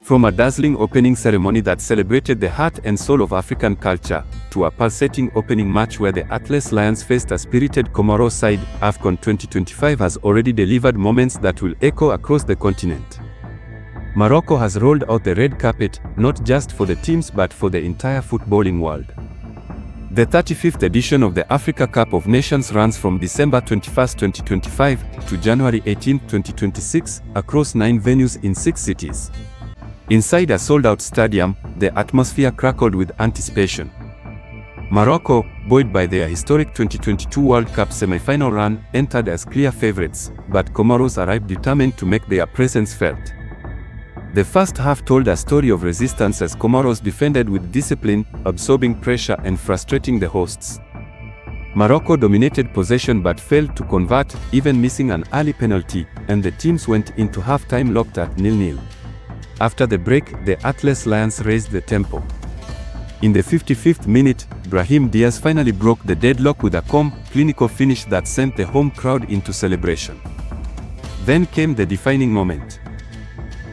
From a dazzling opening ceremony that celebrated the heart and soul of African culture, to a pulsating opening match where the Atlas Lions faced a spirited Comoros side, AFCON 2025 has already delivered moments that will echo across the continent. Morocco has rolled out the red carpet, not just for the teams but for the entire footballing world. The 35th edition of the Africa Cup of Nations runs from December 21, 2025 to January 18, 2026, across 9 venues in 6 cities. Inside a sold-out stadium, the atmosphere crackled with anticipation. Morocco, buoyed by their historic 2022 World Cup semi-final run, entered as clear favorites, but Comoros arrived determined to make their presence felt. The first half told a story of resistance as Comoros defended with discipline, absorbing pressure and frustrating the hosts. Morocco dominated possession but failed to convert, even missing an early penalty, and the teams went into half-time locked at 0-0. After the break, the Atlas Lions raised the tempo. In the 55th minute, Brahim Diaz finally broke the deadlock with a calm, clinical finish that sent the home crowd into celebration. Then came the defining moment.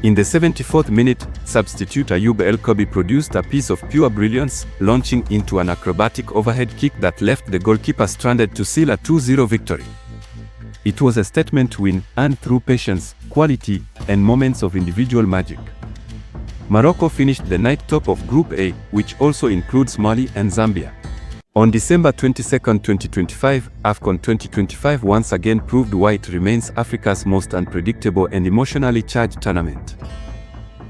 In the 74th minute, substitute Ayoub El Koubi produced a piece of pure brilliance, launching into an acrobatic overhead kick that left the goalkeeper stranded to seal a 2-0 victory. It was a statement win, earned through patience, quality, and moments of individual magic. Morocco finished the night top of Group A, which also includes Mali and Zambia. On December 22, 2025, AFCON 2025 once again proved why it remains Africa's most unpredictable and emotionally charged tournament.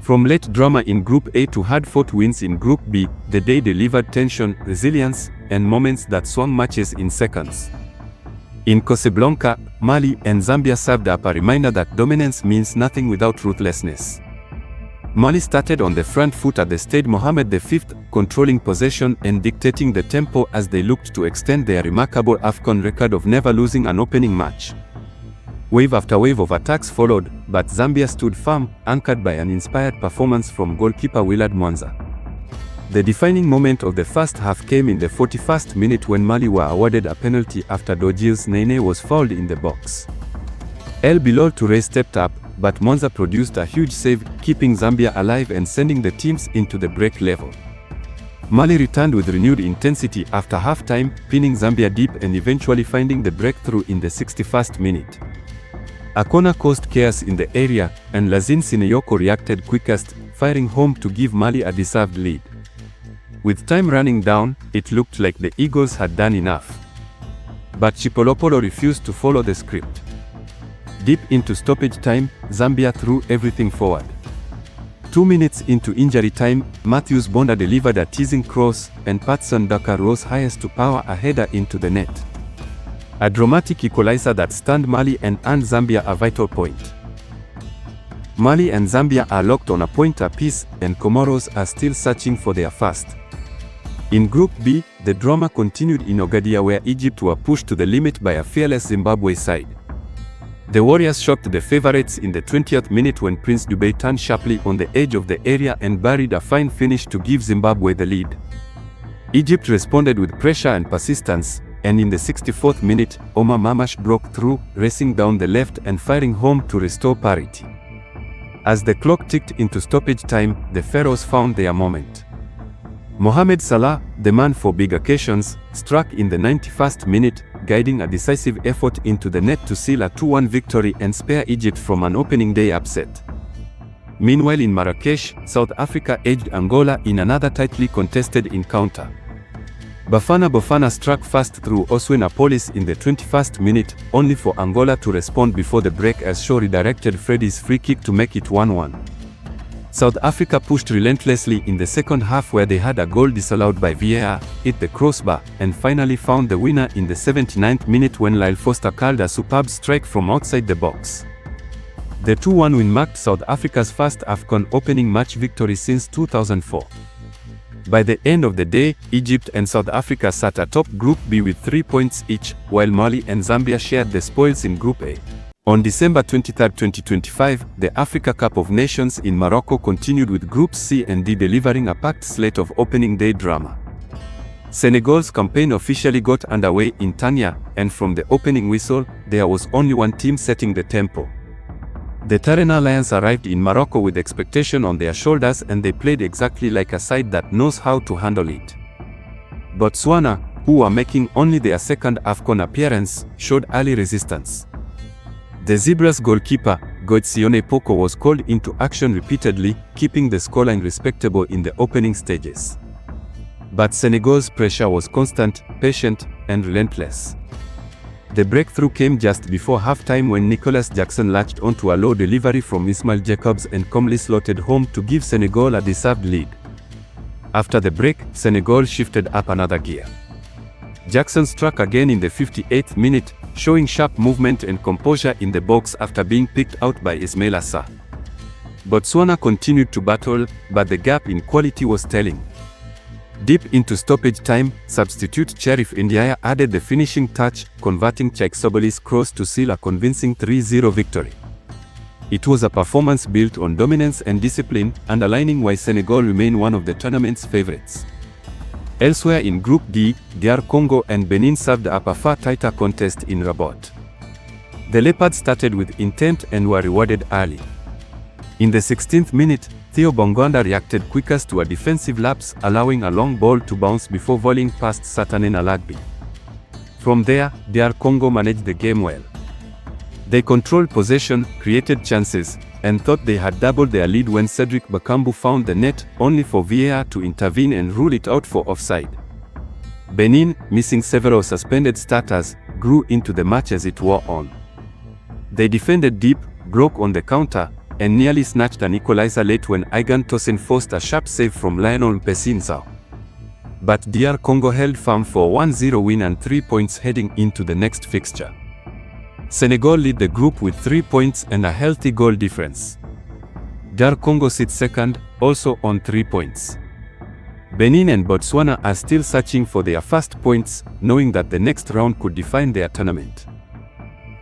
From late drama in Group A to hard-fought wins in Group B, the day delivered tension, resilience, and moments that swung matches in seconds. In Casablanca, Mali and Zambia served up a reminder that dominance means nothing without ruthlessness. Mali started on the front foot at the Stade Mohammed V, controlling possession and dictating the tempo as they looked to extend their remarkable AFCON record of never losing an opening match. Wave after wave of attacks followed, but Zambia stood firm, anchored by an inspired performance from goalkeeper Willard Mwanza. The defining moment of the first half came in the 41st minute when Mali were awarded a penalty after Djigui Nene was fouled in the box. El Bilal Touré stepped up, but Mwanza produced a huge save, keeping Zambia alive and sending the teams into the break level. Mali returned with renewed intensity after halftime, pinning Zambia deep and eventually finding the breakthrough in the 61st minute. A corner caused chaos in the area, and Lazine Sineyoko reacted quickest, firing home to give Mali a deserved lead. With time running down, it looked like the Eagles had done enough. But Chipolopolo refused to follow the script. Deep into stoppage time, Zambia threw everything forward. 2 minutes into injury time, Matthews Bonda delivered a teasing cross, and Patson Daka rose highest to power a header into the net. A dramatic equalizer that stunned Mali and earned Zambia a vital point. Mali and Zambia are locked on a point apiece, and Comoros are still searching for their first. In Group B, the drama continued in Ogadia where Egypt were pushed to the limit by a fearless Zimbabwe side. The Warriors shocked the favorites in the 20th minute when Prince Dube turned sharply on the edge of the area and buried a fine finish to give Zimbabwe the lead. Egypt responded with pressure and persistence, and in the 64th minute, Omar Mamash broke through, racing down the left and firing home to restore parity. As the clock ticked into stoppage time, the Pharaohs found their moment. Mohamed Salah, the man for big occasions, struck in the 91st minute, guiding a decisive effort into the net to seal a 2-1 victory and spare Egypt from an opening day upset. Meanwhile in Marrakesh, South Africa edged Angola in another tightly contested encounter. Bafana Bafana struck first through Oswenapolis in the 21st minute, only for Angola to respond before the break as Shaw redirected Freddie's free kick to make it 1-1. South Africa pushed relentlessly in the second half where they had a goal disallowed by VAR, hit the crossbar, and finally found the winner in the 79th minute when Lyle Foster curled a superb strike from outside the box. The 2-1 win marked South Africa's first AFCON opening match victory since 2004. By the end of the day, Egypt and South Africa sat atop Group B with 3 points each, while Mali and Zambia shared the spoils in Group A. On December 23, 2025, the Africa Cup of Nations in Morocco continued with Groups C and D delivering a packed slate of opening day drama. Senegal's campaign officially got underway in Tanya, and from the opening whistle, there was only one team setting the tempo. The Terrena Lions arrived in Morocco with expectation on their shoulders, and they played exactly like a side that knows how to handle it. Botswana, who were making only their second AFCON appearance, showed early resistance. The Zebras' goalkeeper, Goitsione Poko, was called into action repeatedly, keeping the scoreline respectable in the opening stages. But Senegal's pressure was constant, patient, and relentless. The breakthrough came just before halftime when Nicolas Jackson latched onto a low delivery from Ismail Jacobs and calmly slotted home to give Senegal a deserved lead. After the break, Senegal shifted up another gear. Jackson struck again in the 58th minute, showing sharp movement and composure in the box after being picked out by Ismail Assar. Botswana continued to battle, but the gap in quality was telling. Deep into stoppage time, substitute Cherif Ndiaye added the finishing touch, converting Chaiksoboli's cross to seal a convincing 3-0 victory. It was a performance built on dominance and discipline, underlining why Senegal remain one of the tournament's favorites. Elsewhere in Group D, DR Congo and Benin served up a far tighter contest in Rabat. The Leopards started with intent and were rewarded early. In the 16th minute, Theo Bonganda reacted quickest to a defensive lapse, allowing a long ball to bounce before volleying past Satané Nalagbi. From there, DR Congo managed the game well. They controlled possession, created chances, and thought they had doubled their lead when Cedric Bakambu found the net, only for VAR to intervene and rule it out for offside. Benin, missing several suspended starters, grew into the match as it wore on. They defended deep, broke on the counter, and nearly snatched an equalizer late when Igan Tosin forced a sharp save from Lionel Mpessinzao. But DR Congo held firm for a 1-0 win and 3 points heading into the next fixture. Senegal lead the group with 3 points and a healthy goal difference. DR Congo sits second, also on 3 points. Benin and Botswana are still searching for their first points, knowing that the next round could define their tournament.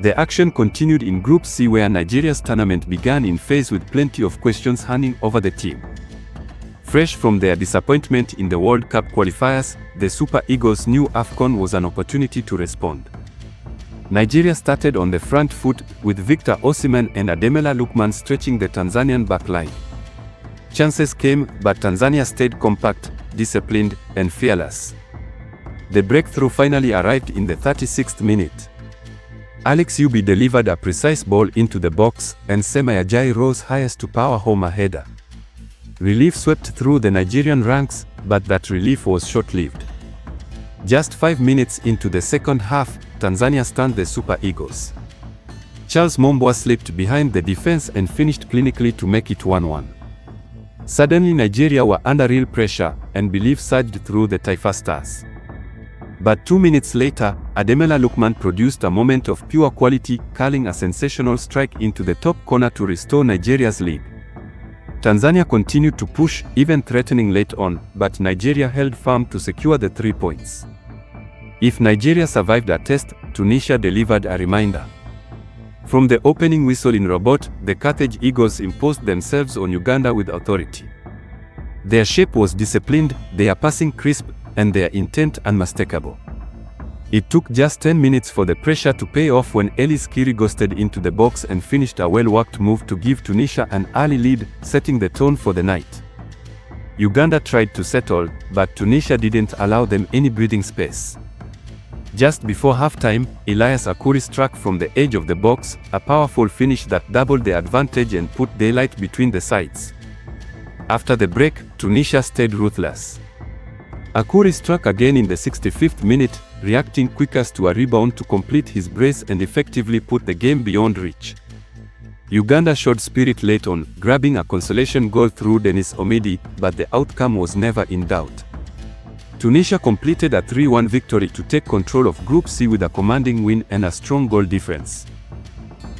The action continued in Group C, where Nigeria's tournament began in phase with plenty of questions hanging over the team. Fresh from their disappointment in the World Cup qualifiers, the Super Eagles' new AFCON was an opportunity to respond. Nigeria started on the front foot, with Victor Osimhen and Ademola Lookman stretching the Tanzanian backline. Chances came, but Tanzania stayed compact, disciplined, and fearless. The breakthrough finally arrived in the 36th minute. Alex Iwobi delivered a precise ball into the box, and Sema Ajayi rose highest to power home a header. Relief swept through the Nigerian ranks, but that relief was short-lived. Just 5 minutes into the second half, Tanzania stunned the Super Eagles. Charles Mombwa slipped behind the defense and finished clinically to make it 1-1. Suddenly Nigeria were under real pressure, and belief surged through the Taifa Stars. But 2 minutes later, Ademola Lookman produced a moment of pure quality, curling a sensational strike into the top corner to restore Nigeria's lead. Tanzania continued to push, even threatening late on, but Nigeria held firm to secure the 3 points. If Nigeria survived a test, Tunisia delivered a reminder. From the opening whistle in Rabat, the Carthage Eagles imposed themselves on Uganda with authority. Their shape was disciplined, their passing crisp, and their intent unmistakable. It took just 10 minutes for the pressure to pay off when Ellis Kiri ghosted into the box and finished a well-worked move to give Tunisia an early lead, setting the tone for the night. Uganda tried to settle, but Tunisia didn't allow them any breathing space. Just before halftime, Elias Akuri struck from the edge of the box, a powerful finish that doubled the advantage and put daylight between the sides. After the break, Tunisia stayed ruthless. Akuri struck again in the 65th minute, reacting quickest to a rebound to complete his brace and effectively put the game beyond reach. Uganda showed spirit late on, grabbing a consolation goal through Dennis Omidi, but the outcome was never in doubt. Tunisia completed a 3-1 victory to take control of Group C with a commanding win and a strong goal difference.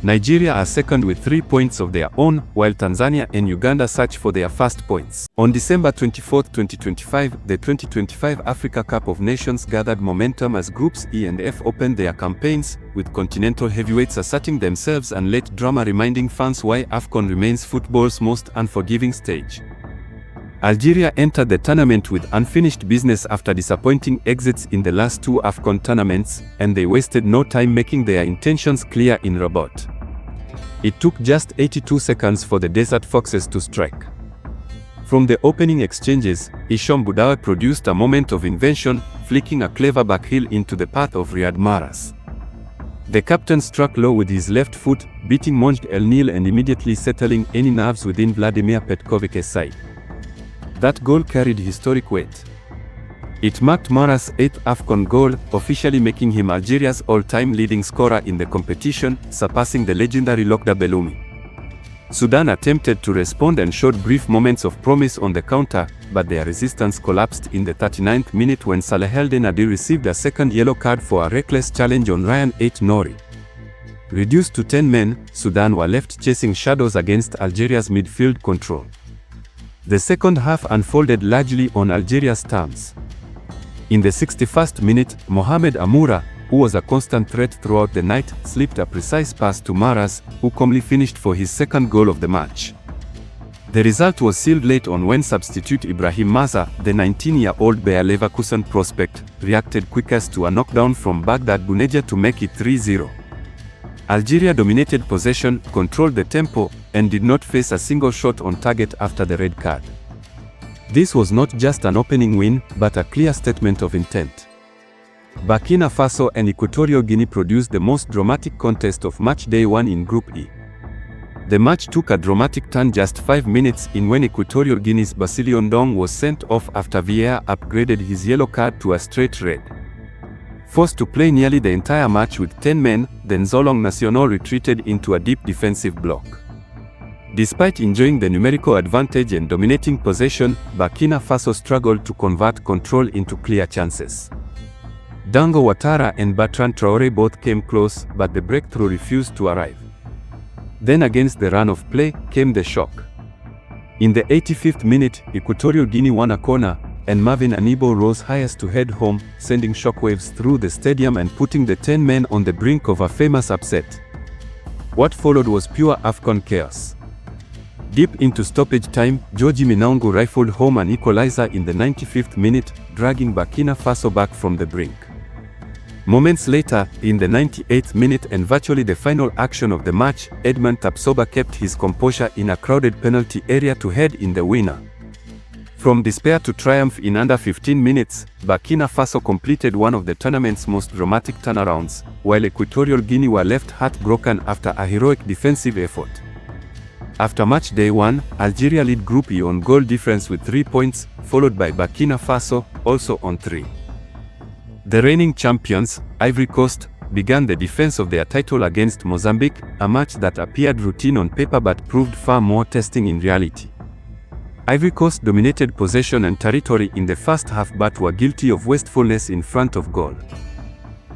Nigeria are second with 3 points of their own, while Tanzania and Uganda search for their first points. On December 24, 2025, the 2025 Africa Cup of Nations gathered momentum as Groups E and F opened their campaigns, with continental heavyweights asserting themselves and late drama reminding fans why AFCON remains football's most unforgiving stage. Algeria entered the tournament with unfinished business after disappointing exits in the last 2 AFCON tournaments, and they wasted no time making their intentions clear in Rabat. It took just 82 seconds for the Desert Foxes to strike. From the opening exchanges, Hisham Boudaoui produced a moment of invention, flicking a clever backheel into the path of Riyad Mahrez. The captain struck low with his left foot, beating Majd El Nil and immediately settling any nerves within Vladimir Petkovic's side. That goal carried historic weight. It marked Mahrez's 8th AFCON goal, officially making him Algeria's all-time leading scorer in the competition, surpassing the legendary Lokda Belloumi. Sudan attempted to respond and showed brief moments of promise on the counter, but their resistance collapsed in the 39th minute when Saleh El-Denadi received a second yellow card for a reckless challenge on Ryan Aït-Nouri. Reduced to 10 men, Sudan were left chasing shadows against Algeria's midfield control. The second half unfolded largely on Algeria's terms. In the 61st minute, Mohamed Amoura, who was a constant threat throughout the night, slipped a precise pass to Mahrez, who calmly finished for his second goal of the match. The result was sealed late on when substitute Ibrahim Maza, the 19-year-old Bayer Leverkusen prospect, reacted quickest to a knockdown from Baghdad Bouneja to make it 3-0. Algeria dominated possession, controlled the tempo, and did not face a single shot on target after the red card. This was not just an opening win, but a clear statement of intent. Burkina Faso and Equatorial Guinea produced the most dramatic contest of Matchday 1 in Group E. The match took a dramatic turn just 5 minutes in when Equatorial Guinea's Basile Ndong was sent off after VAR upgraded his yellow card to a straight red. Forced to play nearly the entire match with 10 men, the Nzolong Nacional retreated into a deep defensive block. Despite enjoying the numerical advantage and dominating possession, Burkina Faso struggled to convert control into clear chances. Dango Ouattara and Bertrand Traoré both came close, but the breakthrough refused to arrive. Then against the run of play came the shock. In the 85th minute, Equatorial Guinea won a corner, and Marvin Anibo rose highest to head home, sending shockwaves through the stadium and putting the 10 men on the brink of a famous upset. What followed was pure AFCON chaos. Deep into stoppage time, Georgi Minaungu rifled home an equalizer in the 95th minute, dragging Burkina Faso back from the brink. Moments later, in the 98th minute and virtually the final action of the match, Edmond Tapsoba kept his composure in a crowded penalty area to head in the winner. From despair to triumph in under 15 minutes, Burkina Faso completed one of the tournament's most dramatic turnarounds, while Equatorial Guinea were left heartbroken after a heroic defensive effort. After Matchday 1, Algeria lead Group E on goal difference with 3 points, followed by Burkina Faso, also on 3. The reigning champions, Ivory Coast, began the defense of their title against Mozambique, a match that appeared routine on paper but proved far more testing in reality. Ivory Coast dominated possession and territory in the first half but were guilty of wastefulness in front of goal.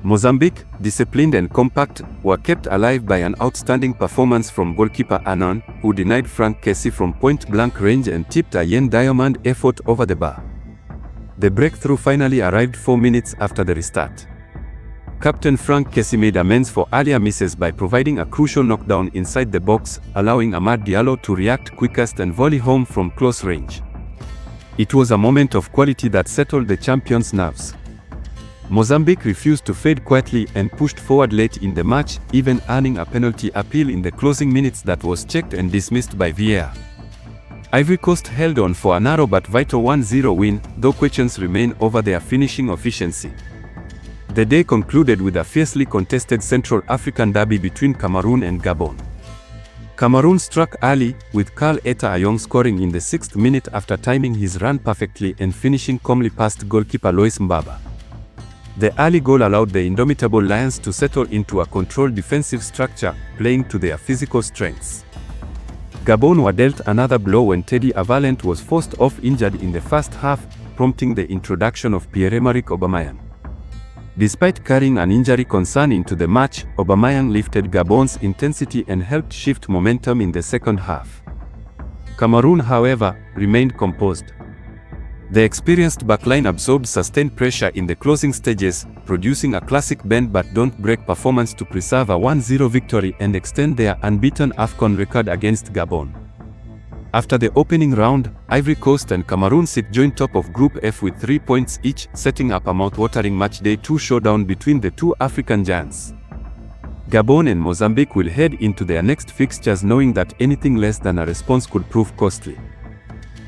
Mozambique, disciplined and compact, were kept alive by an outstanding performance from goalkeeper Anon, who denied Frank Kessie from point-blank range and tipped a Yen Diamond effort over the bar. The breakthrough finally arrived 4 minutes after the restart. Captain Frank Kessie made amends for earlier misses by providing a crucial knockdown inside the box, allowing Amad Diallo to react quickest and volley home from close range. It was a moment of quality that settled the champions' nerves. Mozambique refused to fade quietly and pushed forward late in the match, even earning a penalty appeal in the closing minutes that was checked and dismissed by VAR. Ivory Coast held on for a narrow but vital 1-0 win, though questions remain over their finishing efficiency. The day concluded with a fiercely contested Central African derby between Cameroon and Gabon. Cameroon struck early, with Karl Eta Ayong scoring in the 6th minute after timing his run perfectly and finishing calmly past goalkeeper Lois Mbaba. The early goal allowed the indomitable Lions to settle into a controlled defensive structure, playing to their physical strengths. Gabon were dealt another blow when Teddy Avalent was forced off injured in the first half, prompting the introduction of Pierre-Emerick Aubameyang. Despite carrying an injury concern into the match, Aubameyang lifted Gabon's intensity and helped shift momentum in the second half. Cameroon, however, remained composed. The experienced backline absorbed sustained pressure in the closing stages, producing a classic bend but don't break performance to preserve a 1-0 victory and extend their unbeaten AFCON record against Gabon. After the opening round, Ivory Coast and Cameroon sit joint top of Group F with 3 points each, setting up a mouth-watering Matchday 2 showdown between the two African giants. Gabon and Mozambique will head into their next fixtures knowing that anything less than a response could prove costly.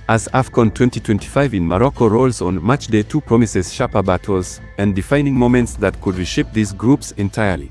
As AFCON 2025 in Morocco rolls on, Matchday 2 promises sharper battles and defining moments that could reshape these groups entirely.